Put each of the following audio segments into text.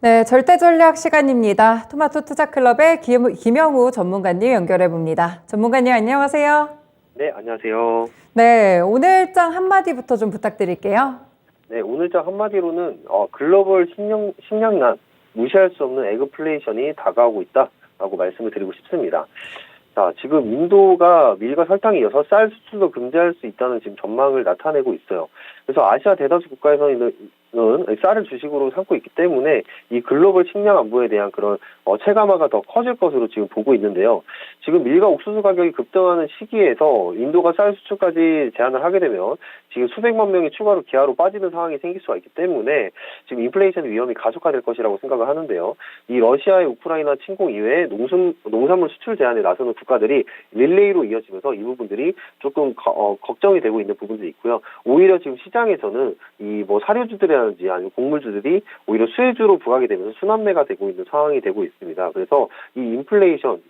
네, 절대전략 시간입니다. 토마토 투자클럽의 김영우 전문가님 연결해 봅니다. 전문가님 안녕하세요. 네, 안녕하세요. 네, 오늘장 한마디부터 좀 부탁드릴게요. 네, 오늘장 한마디로는 글로벌 식량난, 무시할 수 없는 에그플레이션이 다가오고 있다라고 말씀을 드리고 싶습니다. 자, 지금 인도가 밀과 설탕에 이어서 쌀 수출도 금지할 수 있다는 지금 전망을 나타내고 있어요. 그래서 아시아 대다수 국가에서는 쌀을 주식으로 삼고 있기 때문에 이 글로벌 식량 안보에 대한 그런 체감화가 더 커질 것으로 지금 보고 있는데요. 지금 밀과 옥수수 가격이 급등하는 시기에서 인도가 쌀 수출까지 제한을 하게 되면 지금 수백만 명이 추가로 기아로 빠지는 상황이 생길 수가 있기 때문에 지금 인플레이션 위험이 가속화될 것이라고 생각을 하는데요. 이 러시아의 우크라이나 침공 이외에 농산물 수출 제한에 나서는 국가들이 릴레이로 이어지면서 이 부분들이 조금 걱정이 되고 있는 부분들이 있고요. 오히려 지금 시장에서는 이 사료주들이라든지 아니면 곡물주들이 오히려 수혜주로 부각이 되면서 순환매가 되고 있는 상황이 되고 있습니다. 그래서 이 인플레이션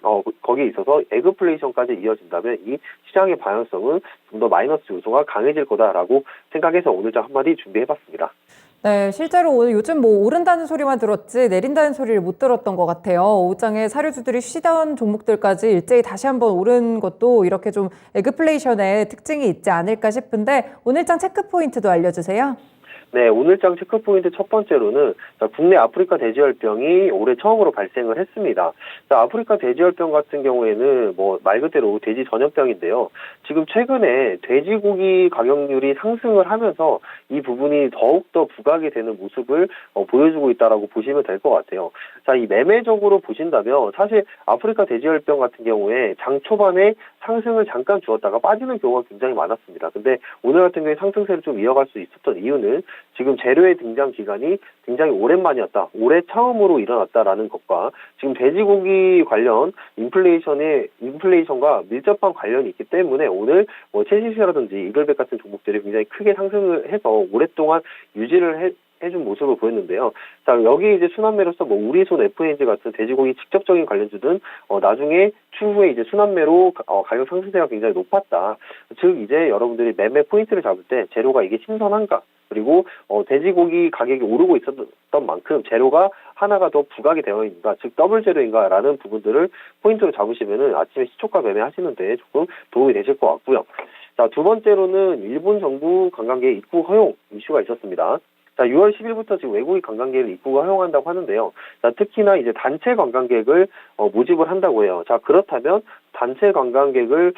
거기에 있어서 에그플레이션까지 이어진다면 이 시장의 방향성은 좀 더 마이너스 요소가 강해질 거다라고 생각해서 오늘장 한마디 준비해봤습니다. 네, 실제로 오늘 요즘 오른다는 소리만 들었지 내린다는 소리를 못 들었던 것 같아요. 오장에 사료주들이 쉬던 종목들까지 일제히 다시 한번 오른 것도 이렇게 좀 에그플레이션의 특징이 있지 않을까 싶은데 오늘장 체크 포인트도 알려주세요. 네, 오늘장 체크포인트 첫 번째로는 국내 아프리카 돼지열병이 올해 처음으로 발생을 했습니다. 아프리카 돼지열병 같은 경우에는 말 그대로 돼지 전염병인데요. 지금 최근에 돼지고기 가격률이 상승을 하면서 이 부분이 더욱더 부각이 되는 모습을 보여주고 있다라고 보시면 될 것 같아요. 자, 이 매매적으로 보신다면 사실 아프리카 돼지열병 같은 경우에 장 초반에 상승을 잠깐 주었다가 빠지는 경우가 굉장히 많았습니다. 근데 오늘 같은 경우에 상승세를 좀 이어갈 수 있었던 이유는 지금 재료의 등장 기간이 굉장히 오랜만이었다. 올해 처음으로 일어났다라는 것과 지금 돼지고기 관련 인플레이션과 밀접한 관련이 있기 때문에 오늘 채시스라든지 이글백 같은 종목들이 굉장히 크게 상승을 해서 오랫동안 유지를 해준 모습을 보였는데요. 자, 여기 이제 순환매로서 우리손 FNG 같은 돼지고기 직접적인 관련주는 나중에 추후에 이제 순환매로 가격 상승세가 굉장히 높았다. 즉 이제 여러분들이 매매 포인트를 잡을 때 재료가 이게 신선한가? 그리고 돼지고기 가격이 오르고 있었던 만큼 재료가 하나가 더 부각이 되어 있는가, 즉 더블 재료인가라는 부분들을 포인트로 잡으시면은 아침에 시초가 매매하시는데 조금 도움이 되실 것 같고요. 자, 두 번째로는 일본 정부 관광객 입국 허용 이슈가 있었습니다. 자, 6월 10일부터 지금 외국인 관광객을 입국을 허용한다고 하는데요. 자, 특히나 이제 단체 관광객을 모집을 한다고 해요. 자, 그렇다면 단체 관광객을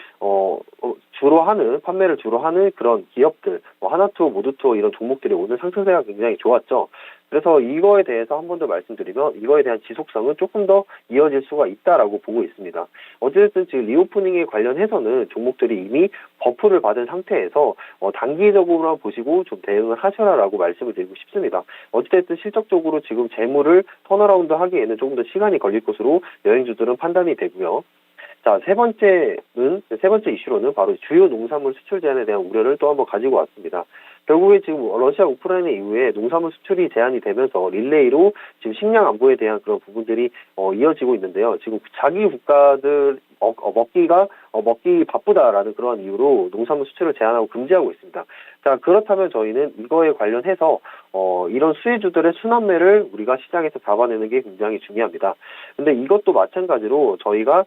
판매를 주로 하는 그런 기업들, 하나투어, 모두투어 이런 종목들이 오늘 상승세가 굉장히 좋았죠. 그래서 이거에 대해서 한 번 더 말씀드리면 이거에 대한 지속성은 조금 더 이어질 수가 있다라고 보고 있습니다. 어쨌든 지금 리오프닝에 관련해서는 종목들이 이미 버프를 받은 상태에서 단기적으로만 보시고 좀 대응을 하셔라라고 말씀을 드리고 싶습니다. 어쨌든 실적적으로 지금 재무를 턴어라운드 하기에는 조금 더 시간이 걸릴 것으로 여행주들은 판단이 되고요. 자, 세 번째 이슈로는 바로 주요 농산물 수출 제한에 대한 우려를 또 한번 가지고 왔습니다. 결국에 지금 러시아 우크라이나 이후에 농산물 수출이 제한이 되면서 릴레이로 지금 식량 안보에 대한 그런 부분들이 이어지고 있는데요. 지금 자기 국가들 먹기 바쁘다라는 그런 이유로 농산물 수출을 제한하고 금지하고 있습니다. 자, 그렇다면 저희는 이거에 관련해서 이런 수혜주들의 순환매를 우리가 시장에서 잡아내는 게 굉장히 중요합니다. 근데 이것도 마찬가지로 저희가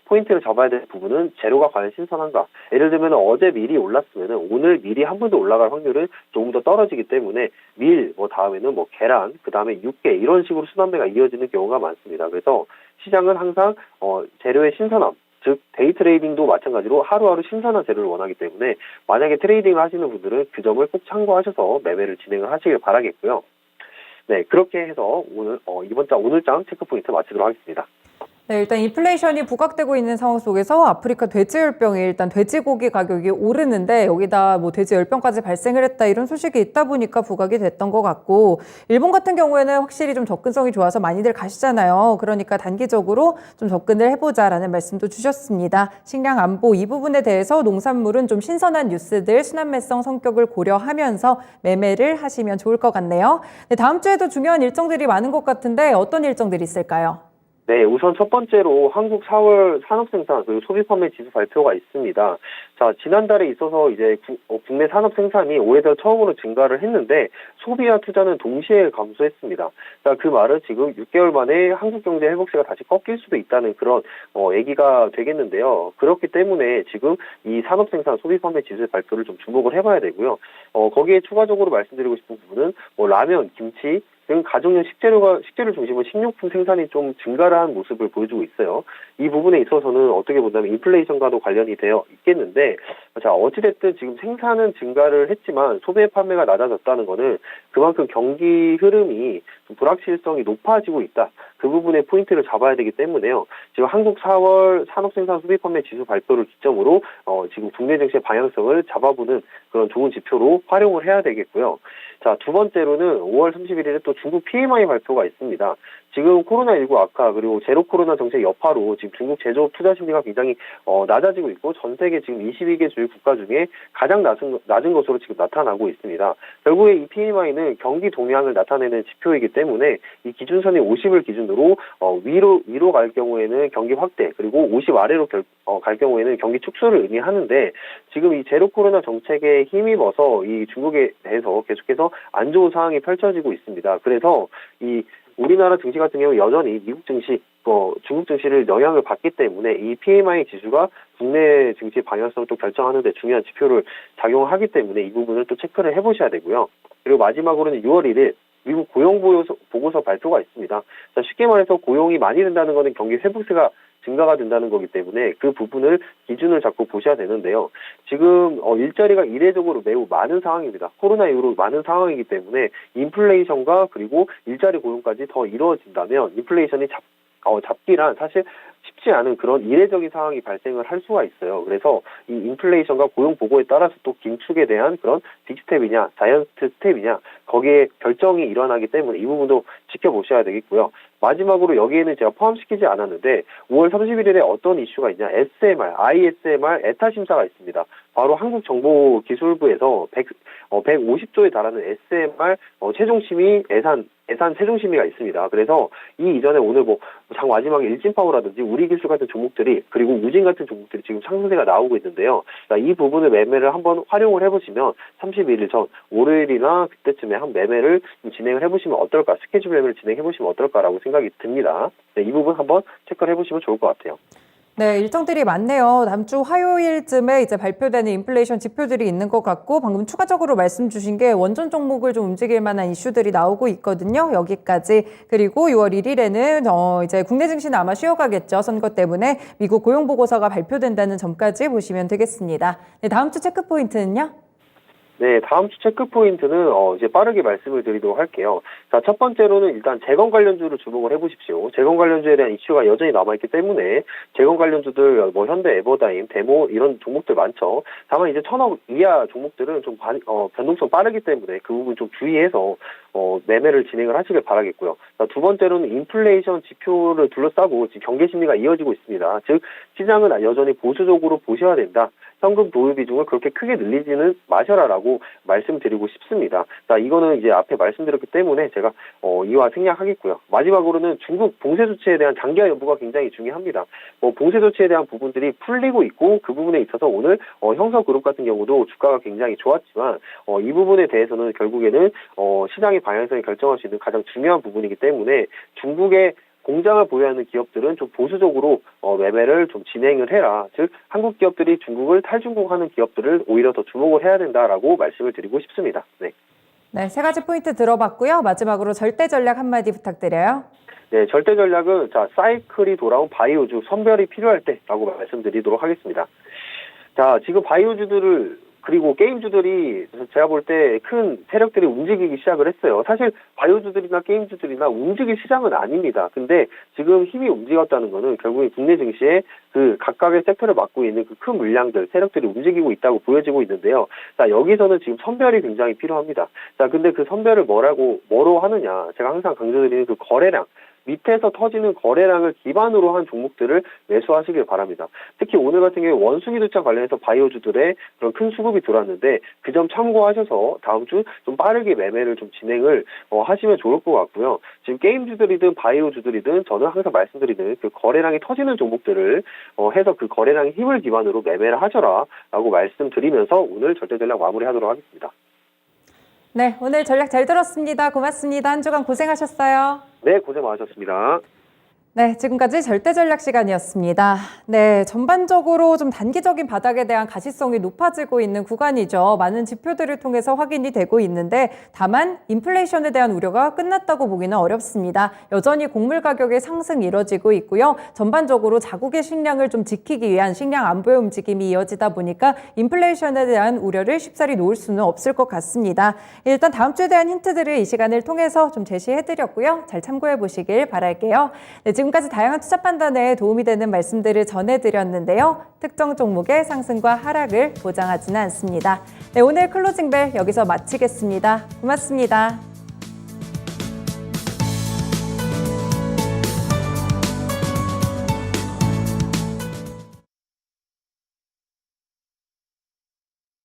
포인트를 잡아야 될 부분은 재료가 과연 신선한가. 예를 들면 어제 밀이 올랐으면 오늘 밀이 한 번 더 올라갈 확률은 조금 더 떨어지기 때문에 밀, 다음에는 계란, 그 다음에 육개 이런 식으로 순환매가 이어지는 경우가 많습니다. 그래서 시장은 항상 재료의 신선함, 즉 데이 트레이딩도 마찬가지로 하루하루 신선한 재료를 원하기 때문에 만약에 트레이딩을 하시는 분들은 그 점을 꼭 참고하셔서 매매를 진행을 하시길 바라겠고요. 네, 그렇게 해서 오늘장 체크포인트 마치도록 하겠습니다. 네, 일단 인플레이션이 부각되고 있는 상황 속에서 아프리카 돼지열병이 일단 돼지고기 가격이 오르는데 여기다 돼지열병까지 발생을 했다 이런 소식이 있다 보니까 부각이 됐던 것 같고 일본 같은 경우에는 확실히 좀 접근성이 좋아서 많이들 가시잖아요. 그러니까 단기적으로 좀 접근을 해보자라는 말씀도 주셨습니다. 식량 안보 이 부분에 대해서 농산물은 좀 신선한 뉴스들 순환매성 성격을 고려하면서 매매를 하시면 좋을 것 같네요. 네, 다음 주에도 중요한 일정들이 많은 것 같은데 어떤 일정들이 있을까요? 네, 우선 첫 번째로 한국 4월 산업생산 그리고 소비판매 지수 발표가 있습니다. 자, 지난달에 있어서 이제 국내 산업 생산이 올해 들어 처음으로 증가를 했는데 소비와 투자는 동시에 감소했습니다. 자, 그 말은 지금 6개월 만에 한국 경제 회복세가 다시 꺾일 수도 있다는 그런 얘기가 되겠는데요. 그렇기 때문에 지금 이 산업 생산 소비판매 지수의 발표를 좀 주목을 해봐야 되고요. 거기에 추가적으로 말씀드리고 싶은 부분은 라면, 김치 등 가정용 식재를 중심으로 식료품 생산이 좀 증가를 한 모습을 보여주고 있어요. 이 부분에 있어서는 어떻게 본다면 인플레이션과도 관련이 되어 있겠는데, 자, 어찌됐든 지금 생산은 증가를 했지만 소비 판매가 낮아졌다는 거는 그만큼 경기 흐름이 좀 불확실성이 높아지고 있다. 그 부분에 포인트를 잡아야 되기 때문에요. 지금 한국 4월 산업생산 소비 판매 지수 발표를 기점으로 지금 국내 증시의 방향성을 잡아보는 그런 좋은 지표로 활용을 해야 되겠고요. 자, 두 번째로는 5월 31일에 또 중국 PMI 발표가 있습니다. 지금 코로나19 악화 그리고 제로 코로나 정책 여파로 지금 중국 제조업 투자 심리가 굉장히 낮아지고 있고 전 세계 지금 22개 주요 국가 중에 가장 낮은 것으로 지금 나타나고 있습니다. 결국에 이 PMI는 경기 동향을 나타내는 지표이기 때문에 이 기준선이 50을 기준으로 위로 갈 경우에는 경기 확대 그리고 50 아래로 갈 경우에는 경기 축소를 의미하는데 지금 이 제로 코로나 정책에 힘입어서 이 중국에 대해서 계속해서 안 좋은 상황이 펼쳐지고 있습니다. 그래서 이 우리나라 증시 같은 경우 여전히 미국 증시, 중국 증시를 영향을 받기 때문에 이 PMI 지수가 국내 증시 방향성을 또 결정하는 데 중요한 지표를 작용하기 때문에 이 부분을 또 체크를 해보셔야 되고요. 그리고 마지막으로는 6월 1일 미국 고용 보고서 발표가 있습니다. 자, 쉽게 말해서 고용이 많이 된다는 것은 경기 회복세가 증가가 된다는 거기 때문에 그 부분을 기준을 잡고 보셔야 되는데요. 지금 일자리가 이례적으로 매우 많은 상황입니다. 코로나 이후로 많은 상황이기 때문에 인플레이션과 그리고 일자리 고용까지 더 이루어진다면 인플레이션이 잡기란 사실 쉽지 않은 그런 이례적인 상황이 발생을 할 수가 있어요. 그래서 이 인플레이션과 고용 보고에 따라서 또 긴축에 대한 그런 빅스텝이냐 자이언트 스텝이냐 거기에 결정이 일어나기 때문에 이 부분도 지켜보셔야 되겠고요. 마지막으로 여기에는 제가 포함시키지 않았는데 5월 31일에 어떤 이슈가 있냐 SMR, ISMR 에타 심사가 있습니다. 바로 한국정보기술부에서 150조에 달하는 SMR 최종 심의 예산 최종 심의가 있습니다. 그래서 이 이전에 오늘 장 마지막에 일진파워라든지 우리기술 같은 종목들이 그리고 우진 같은 종목들이 지금 상승세가 나오고 있는데요. 자, 이 부분을 매매를 한번 활용을 해보시면 31일 전 월요일이나 그때쯤에 한 매매를 진행을 해보시면 어떨까 스케줄 매매를 진행해보시면 어떨까라고 생각이 듭니다. 네, 이 부분 한번 체크를 해보시면 좋을 것 같아요. 네, 일정들이 많네요. 다음 주 화요일쯤에 이제 발표되는 인플레이션 지표들이 있는 것 같고, 방금 추가적으로 말씀 주신 게 원전 종목을 좀 움직일 만한 이슈들이 나오고 있거든요. 여기까지. 그리고 6월 1일에는 이제 국내 증시는 아마 쉬어가겠죠. 선거 때문에 미국 고용 보고서가 발표된다는 점까지 보시면 되겠습니다. 네, 다음 주 체크 포인트는요? 네, 다음 주 체크 포인트는 이제 빠르게 말씀을 드리도록 할게요. 자, 첫 번째로는 일단 재건 관련주를 주목을 해보십시오. 재건 관련주에 대한 이슈가 여전히 남아있기 때문에 재건 관련주들 현대, 에버다임, 데모 이런 종목들 많죠. 다만 이제 1,000억 이하 종목들은 좀 변동성 빠르기 때문에 그 부분 좀 주의해서 매매를 진행을 하시길 바라겠고요. 자, 두 번째로는 인플레이션 지표를 둘러싸고 지금 경계 심리가 이어지고 있습니다. 즉 시장은 여전히 보수적으로 보셔야 된다. 현금 보유 비중을 그렇게 크게 늘리지는 마셔라라고 말씀드리고 싶습니다. 자, 이거는 이제 앞에 말씀드렸기 때문에 제가 이와 생략하겠고요. 마지막으로는 중국 봉쇄 조치에 대한 장기화 여부가 굉장히 중요합니다. 봉쇄 조치에 대한 부분들이 풀리고 있고 그 부분에 있어서 오늘 형서그룹 같은 경우도 주가가 굉장히 좋았지만 이 부분에 대해서는 결국에는 시장의 방향성을 결정할 수 있는 가장 중요한 부분이기 때문에 중국의 공장을 보유하는 기업들은 좀 보수적으로 매매를 좀 진행을 해라. 즉 한국 기업들이 중국을 탈중국하는 기업들을 오히려 더 주목을 해야 된다라고 말씀을 드리고 싶습니다. 네. 네, 세 가지 포인트 들어봤고요. 마지막으로 절대 전략 한마디 부탁드려요. 네, 절대 전략은 사이클이 돌아온 바이오주 선별이 필요할 때라고 말씀드리도록 하겠습니다. 자, 지금 바이오주들을 그리고 게임주들이 제가 볼 때 큰 세력들이 움직이기 시작을 했어요. 사실 바이오주들이나 게임주들이나 움직일 시장은 아닙니다. 근데 지금 힘이 움직였다는 거는 결국에 국내 증시에 그 각각의 섹터를 맡고 있는 그 큰 물량들, 세력들이 움직이고 있다고 보여지고 있는데요. 자, 여기서는 지금 선별이 굉장히 필요합니다. 자, 근데 그 선별을 뭐로 하느냐. 제가 항상 강조드리는 그 거래량. 밑에서 터지는 거래량을 기반으로 한 종목들을 매수하시길 바랍니다. 특히 오늘 같은 경우에 원숭이 두차 관련해서 바이오주들의 그런 큰 수급이 들어왔는데 그 점 참고하셔서 다음 주 좀 빠르게 매매를 좀 진행을 하시면 좋을 것 같고요. 지금 게임주들이든 바이오주들이든 저는 항상 말씀드리는 그 거래량이 터지는 종목들을 해서 그 거래량의 힘을 기반으로 매매를 하셔라라고 말씀드리면서 오늘 절대 전략 마무리하도록 하겠습니다. 네, 오늘 전략 잘 들었습니다. 고맙습니다. 한 주간 고생하셨어요. 네, 고생 많으셨습니다. 네, 지금까지 절대 전략 시간이었습니다. 네, 전반적으로 좀 단기적인 바닥에 대한 가시성이 높아지고 있는 구간이죠. 많은 지표들을 통해서 확인이 되고 있는데 다만 인플레이션에 대한 우려가 끝났다고 보기는 어렵습니다. 여전히 곡물 가격의 상승이 이뤄지고 있고요. 전반적으로 자국의 식량을 좀 지키기 위한 식량 안보의 움직임이 이어지다 보니까 인플레이션에 대한 우려를 쉽사리 놓을 수는 없을 것 같습니다. 일단 다음 주에 대한 힌트들을 이 시간을 통해서 좀 제시해드렸고요. 잘 참고해 보시길 바랄게요. 네, 지금까지 다양한 투자 판단에 도움이 되는 말씀들을 전해드렸는데요. 특정 종목의 상승과 하락을 보장하지는 않습니다. 네, 오늘 클로징벨 여기서 마치겠습니다. 고맙습니다.